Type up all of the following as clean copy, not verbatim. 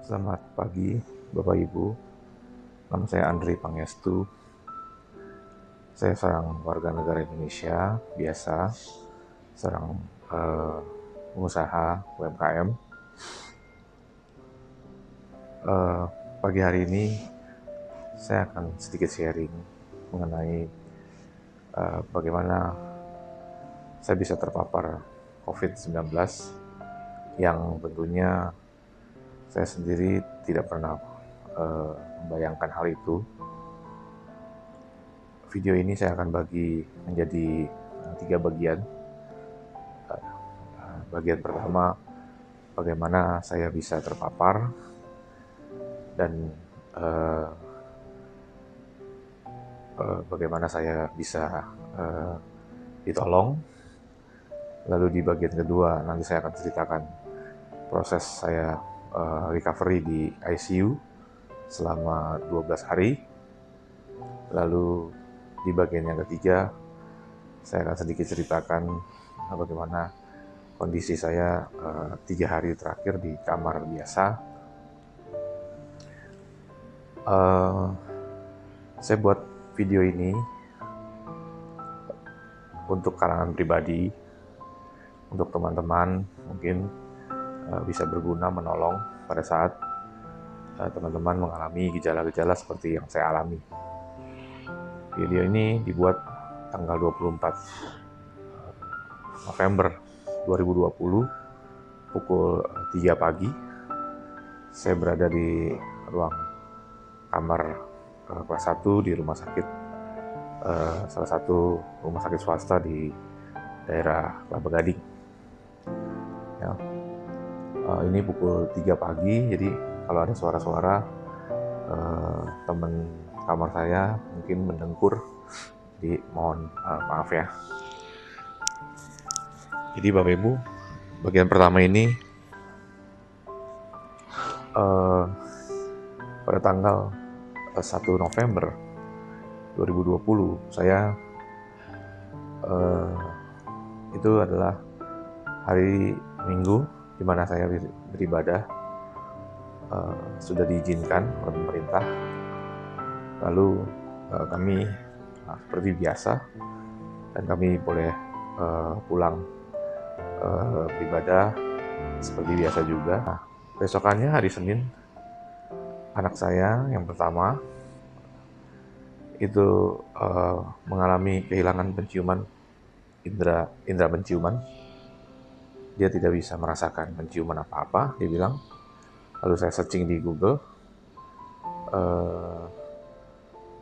Selamat pagi, Bapak Ibu. Nama saya Andri Pangestu. Saya seorang warga negara Indonesia biasa, seorang pengusaha UMKM. Pagi hari ini saya akan sedikit sharing mengenai bagaimana saya bisa terpapar COVID-19 yang tentunya saya sendiri tidak pernah membayangkan hal itu. Video ini saya akan bagi menjadi 3 bagian. Bagian pertama, bagaimana saya bisa terpapar dan bagaimana saya bisa ditolong. Lalu di bagian kedua nanti saya akan ceritakan proses saya recovery di ICU selama 12 hari. Lalu di bagian yang ketiga saya akan sedikit ceritakan bagaimana kondisi saya 3 hari terakhir di kamar biasa. Saya buat video ini untuk kalangan pribadi, untuk teman-teman mungkin bisa berguna menolong pada saat teman-teman mengalami gejala-gejala seperti yang saya alami. Video ini dibuat tanggal 24 November 2020 pukul 3 pagi. Saya berada di ruang kamar kelas 1 di rumah sakit, salah satu rumah sakit swasta di daerah Kelapa Gading. Ya. Ini pukul 3 pagi, jadi kalau ada suara-suara teman kamar saya mungkin mendengkur, jadi mohon maaf ya. Jadi Bapak Ibu, bagian pertama ini pada tanggal 1 November 2020 saya itu adalah hari Minggu di mana saya beribadah, sudah diizinkan oleh pemerintah. Lalu kami seperti biasa dan kami boleh pulang beribadah seperti biasa juga. Nah, besokannya hari Senin, anak saya yang pertama itu mengalami kehilangan penciuman, indera penciuman. Dia tidak bisa merasakan penciuman apa-apa, dia bilang. Lalu saya searching di Google,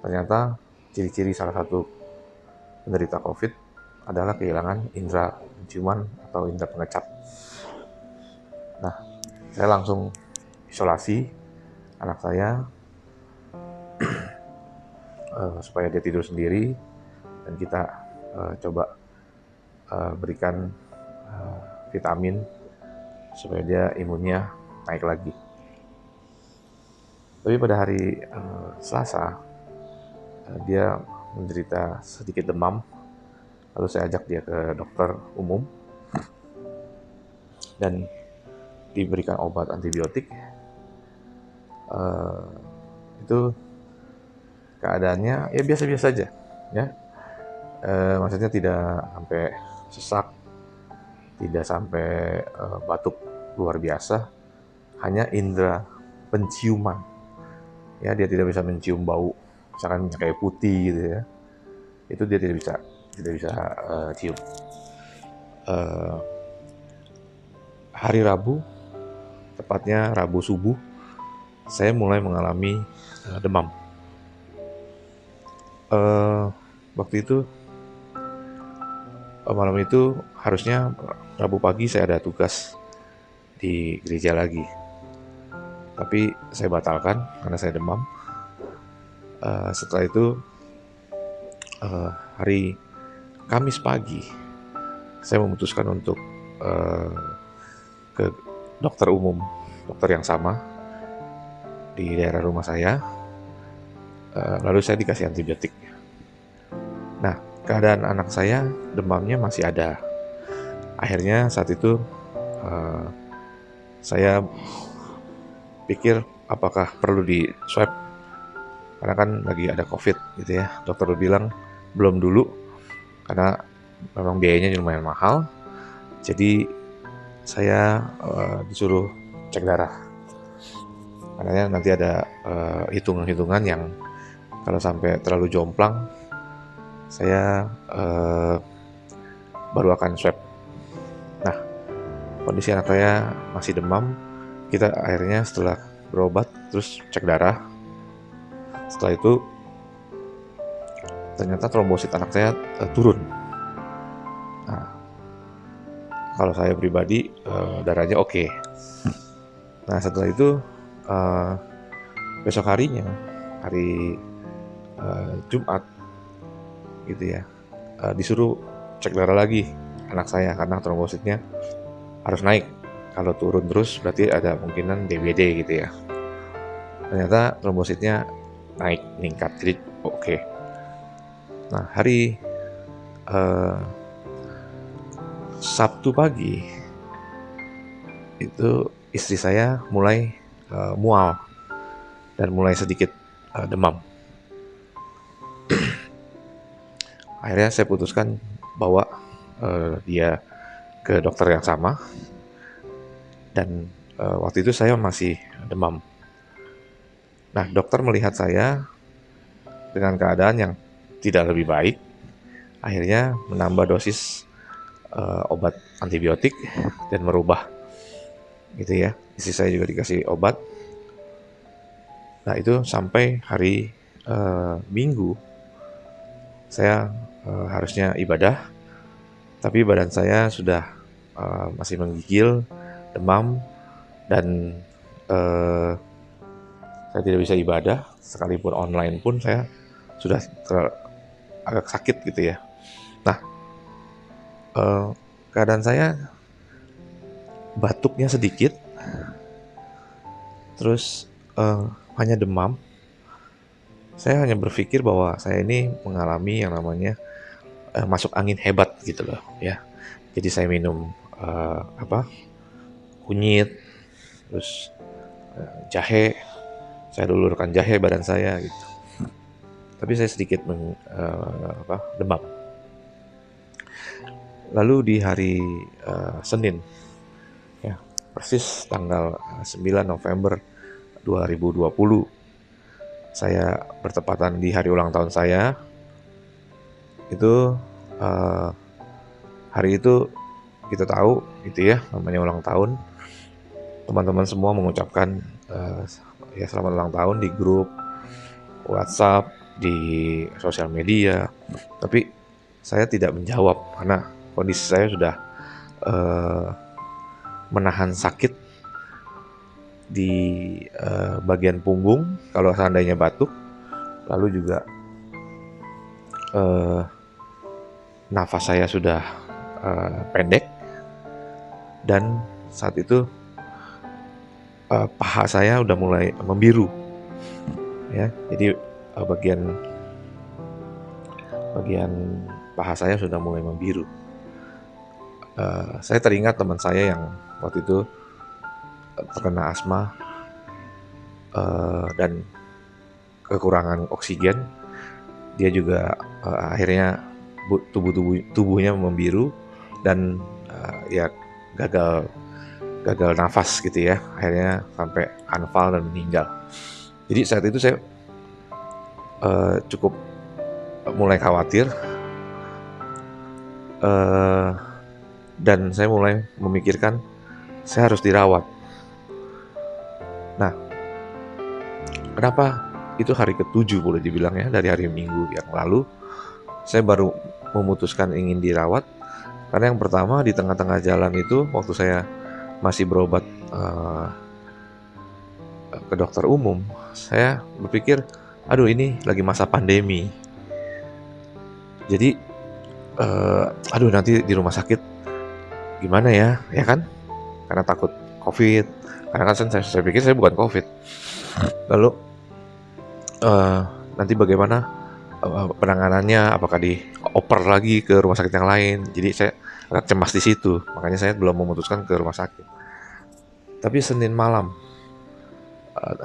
ternyata ciri-ciri salah satu penderita COVID adalah kehilangan indera penciuman atau indera pengecap. Nah, saya langsung isolasi anak saya supaya dia tidur sendiri, dan kita coba berikan vitamin supaya dia imunnya naik lagi. Tapi pada hari Selasa dia menderita sedikit demam. Lalu saya ajak dia ke dokter umum dan diberikan obat antibiotik. Itu keadaannya ya biasa-biasa saja, ya. Maksudnya tidak sampai sesak, tidak sampai batuk luar biasa, hanya indera penciuman. Ya, dia tidak bisa mencium bau, misalkan minyak kayu putih gitu ya. Itu dia tidak bisa cium. Hari Rabu, tepatnya Rabu subuh, saya mulai mengalami demam. Waktu itu malam itu harusnya Rabu pagi saya ada tugas di gereja lagi, tapi saya batalkan karena saya demam. Setelah itu hari Kamis pagi saya memutuskan untuk ke dokter umum, dokter yang sama di daerah rumah saya. Lalu saya dikasih antibiotik. Nah, keadaan anak saya demamnya masih ada. Akhirnya saat itu saya pikir apakah perlu di swab, karena kan lagi ada COVID gitu ya. Dokter bilang belum dulu, karena memang biayanya lumayan mahal. Jadi saya disuruh cek darah. Karena nanti ada hitungan-hitungan yang kalau sampai terlalu jomplang, saya baru akan swab. Nah, kondisi anak saya masih demam. Kita akhirnya setelah berobat terus cek darah. Setelah itu ternyata trombosit anak saya turun. Nah, kalau saya pribadi darahnya oke. Nah, setelah itu besok harinya, hari Jumat gitu ya, disuruh cek darah lagi anak saya karena trombositnya harus naik. Kalau turun terus berarti ada kemungkinan DBD gitu ya. Ternyata trombositnya naik, meningkat, jadi oke. Nah, hari Sabtu pagi itu istri saya mulai mual dan mulai sedikit demam. Akhirnya saya putuskan bawa dia ke dokter yang sama, dan waktu itu saya masih demam. Nah, dokter melihat saya dengan keadaan yang tidak lebih baik, akhirnya menambah dosis obat antibiotik dan merubah gitu ya. Istri saya juga dikasih obat. Nah, itu sampai hari Minggu saya harusnya ibadah, tapi badan saya sudah masih menggigil, demam, dan saya tidak bisa ibadah. Sekalipun online pun saya sudah agak sakit gitu ya. Nah, keadaan saya batuknya sedikit, terus hanya demam. Saya hanya berpikir bahwa saya ini mengalami yang namanya masuk angin hebat gitu loh ya. Jadi saya minum kunyit, terus jahe. Saya dulurkan jahe badan saya gitu. Tapi saya sedikit demam. Lalu di hari Senin, ya, persis tanggal 9 November 2020, saya bertepatan di hari ulang tahun saya. Itu hari itu kita tahu gitu ya, namanya ulang tahun. Teman-teman semua mengucapkan ya selamat ulang tahun di grup WhatsApp, di sosial media. Tapi saya tidak menjawab karena kondisi saya sudah menahan sakit di bagian punggung kalau seandainya batuk, lalu juga nafas saya sudah pendek, dan saat itu paha saya udah mulai membiru ya. Jadi bagian paha saya sudah mulai membiru. Saya teringat teman saya yang waktu itu terkena asma dan kekurangan oksigen. Dia juga akhirnya tubuhnya membiru dan ya gagal nafas gitu ya. Akhirnya sampai anfal dan meninggal. Jadi saat itu saya cukup mulai khawatir, dan saya mulai memikirkan saya harus dirawat. Nah, kenapa itu hari ke-7 boleh dibilang ya, dari hari Minggu yang lalu saya baru memutuskan ingin dirawat. Karena yang pertama, di tengah-tengah jalan itu waktu saya masih berobat ke dokter umum, saya berpikir, aduh ini lagi masa pandemi, jadi aduh nanti di rumah sakit gimana ya kan, karena takut COVID. Karena kan saya pikir saya bukan COVID. Lalu nanti bagaimana penanganannya, apakah dioper lagi ke rumah sakit yang lain. Jadi saya agak cemas di situ, makanya saya belum memutuskan ke rumah sakit. Tapi Senin malam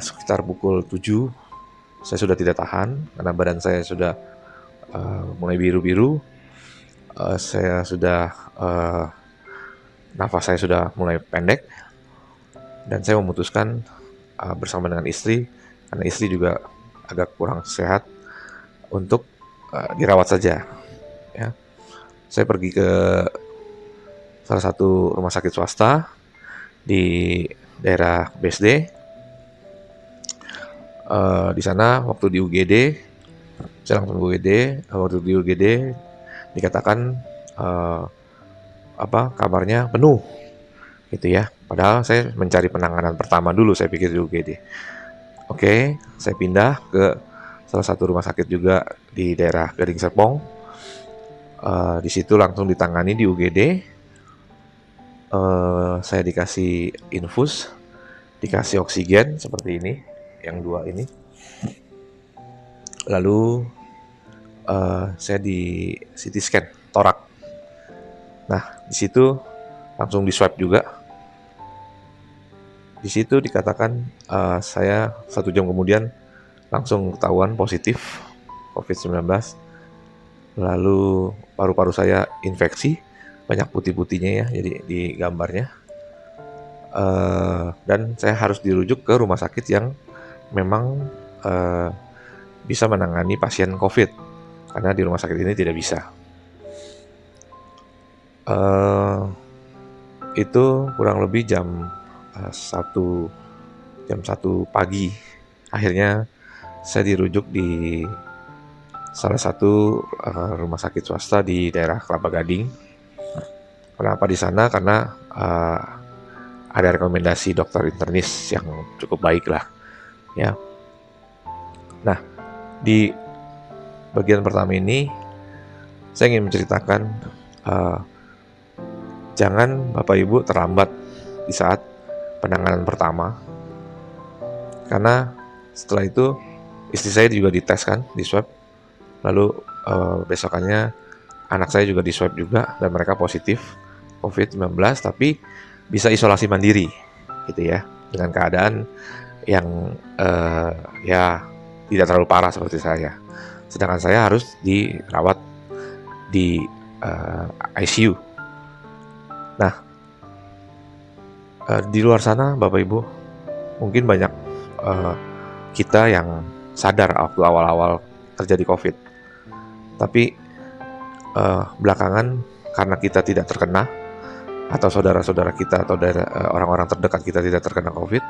sekitar pukul 7 saya sudah tidak tahan karena badan saya sudah mulai biru-biru. Saya sudah nafas saya sudah mulai pendek, dan saya memutuskan bersama dengan istri, karena istri juga agak kurang sehat, untuk dirawat saja. Ya, saya pergi ke salah satu rumah sakit swasta di daerah BSD. Di sana waktu di UGD, saya langsung ke UGD. Waktu di UGD dikatakan kabarnya penuh, gitu ya. Padahal saya mencari penanganan pertama dulu, saya pikir di UGD. Oke, saya pindah ke salah satu rumah sakit juga di daerah Gading Serpong. Di situ langsung ditangani di UGD. Saya dikasih infus, dikasih oksigen seperti ini, yang 2 ini. Lalu saya di CT scan torak. Nah, di situ langsung di swab juga. Di situ dikatakan saya 1 jam kemudian langsung ketahuan positif COVID-19. Lalu paru-paru saya infeksi, banyak putih-putihnya ya, jadi di gambarnya. Dan saya harus dirujuk ke rumah sakit yang memang bisa menangani pasien COVID, karena di rumah sakit ini tidak bisa. Itu kurang lebih jam 1 pagi. Akhirnya saya dirujuk di salah satu rumah sakit swasta di daerah Kelapa Gading. Kenapa di sana? Karena ada rekomendasi dokter internis yang cukup baik lah, ya. Nah, di bagian pertama ini saya ingin menceritakan jangan Bapak Ibu terlambat di saat penanganan pertama, karena setelah itu istri saya juga dites kan, di swab. Lalu besokannya anak saya juga di swab juga, dan mereka positif COVID-19, tapi bisa isolasi mandiri, gitu ya, dengan keadaan yang ya tidak terlalu parah seperti saya. Sedangkan saya harus dirawat di ICU. Nah, di luar sana Bapak Ibu, mungkin banyak kita yang sadar waktu awal-awal terjadi COVID. Tapi belakangan karena kita tidak terkena, atau saudara-saudara kita atau orang-orang terdekat kita tidak terkena COVID,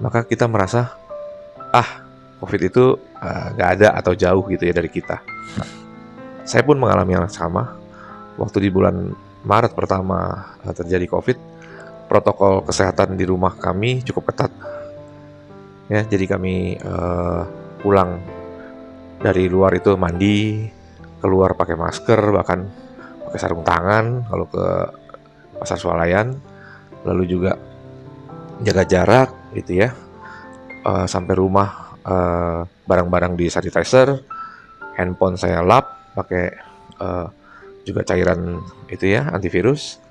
maka kita merasa COVID itu gak ada atau jauh gitu ya dari kita. Saya pun mengalami yang sama. Waktu di bulan Maret pertama terjadi COVID, protokol kesehatan di rumah kami cukup ketat. Ya, jadi kami pulang dari luar itu mandi, keluar pakai masker, bahkan pakai sarung tangan kalau ke pasar swalayan, lalu juga jaga jarak gitu ya. Sampai rumah barang-barang di sanitizer, handphone saya lap pakai juga cairan itu ya, antivirus.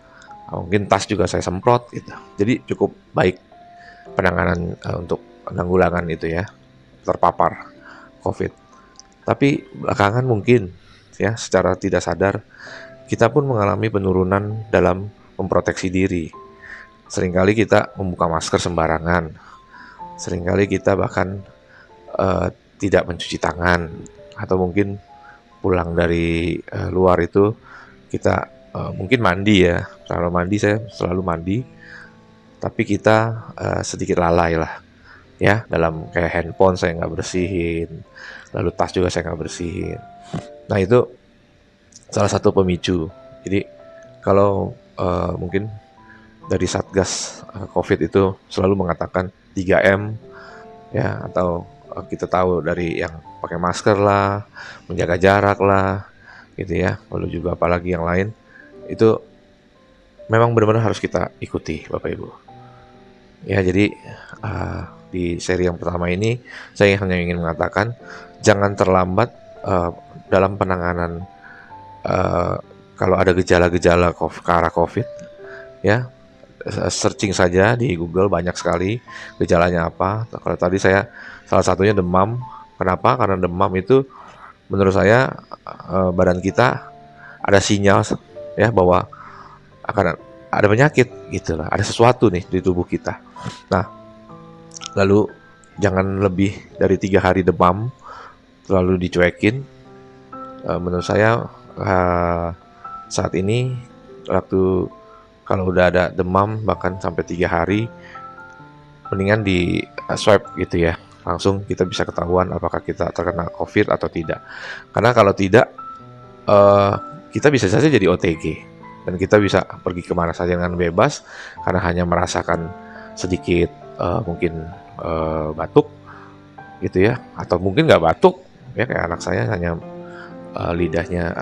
Mungkin tas juga saya semprot gitu. Jadi cukup baik penanganan untuk penanggulangan itu ya, terpapar COVID. Tapi belakangan mungkin ya secara tidak sadar kita pun mengalami penurunan dalam memproteksi diri. Seringkali kita membuka masker sembarangan. Seringkali kita bahkan tidak mencuci tangan, atau mungkin pulang dari luar itu kita mungkin mandi ya. Kalau mandi, saya selalu mandi, tapi kita sedikit lalai lah ya, dalam kayak handphone saya nggak bersihin, lalu tas juga saya nggak bersihin. Nah, itu salah satu pemicu. Jadi kalau mungkin dari Satgas COVID itu selalu mengatakan 3M ya, atau kita tahu dari yang pakai masker lah, menjaga jarak lah gitu ya, lalu juga apalagi yang lain, itu memang benar-benar harus kita ikuti Bapak Ibu ya. Jadi di seri yang pertama ini saya hanya ingin mengatakan jangan terlambat dalam penanganan kalau ada gejala-gejala ke arah COVID ya. searching saja di Google, banyak sekali gejalanya apa. Kalau tadi saya salah satunya demam. Kenapa? Karena demam itu menurut saya badan kita ada sinyal ya bahwa akan ada penyakit gitu lah, ada sesuatu nih di tubuh kita. Nah, lalu jangan lebih dari 3 hari demam terlalu dicuekin. Menurut saya saat ini waktu kalau udah ada demam bahkan sampai 3 hari, mendingan di swab gitu ya, langsung kita bisa ketahuan apakah kita terkena COVID atau tidak. Karena kalau tidak, kita bisa saja jadi OTG dan kita bisa pergi kemana saja dengan bebas karena hanya merasakan sedikit mungkin batuk gitu ya, atau mungkin nggak batuk ya, kayak anak saya hanya lidahnya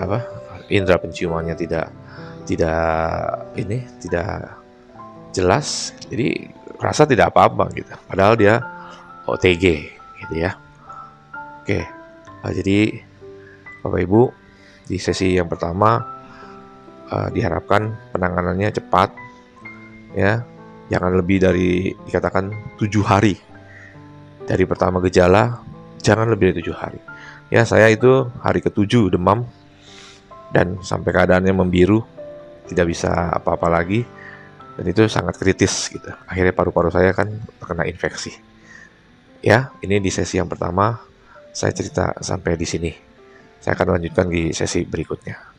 indera penciumannya tidak jelas, jadi rasa tidak apa-apa gitu, padahal dia OTG gitu ya. Oke, jadi Bapak Ibu, di sesi yang pertama diharapkan penanganannya cepat ya, jangan lebih dari dikatakan 7 hari dari pertama gejala, jangan lebih dari 7 hari ya. Saya itu hari ke-7 demam dan sampai keadaannya membiru, tidak bisa apa-apa lagi, dan itu sangat kritis gitu. Akhirnya paru-paru saya kan terkena infeksi. Ya, ini di sesi yang pertama saya cerita sampai di sini. Saya akan lanjutkan di sesi berikutnya.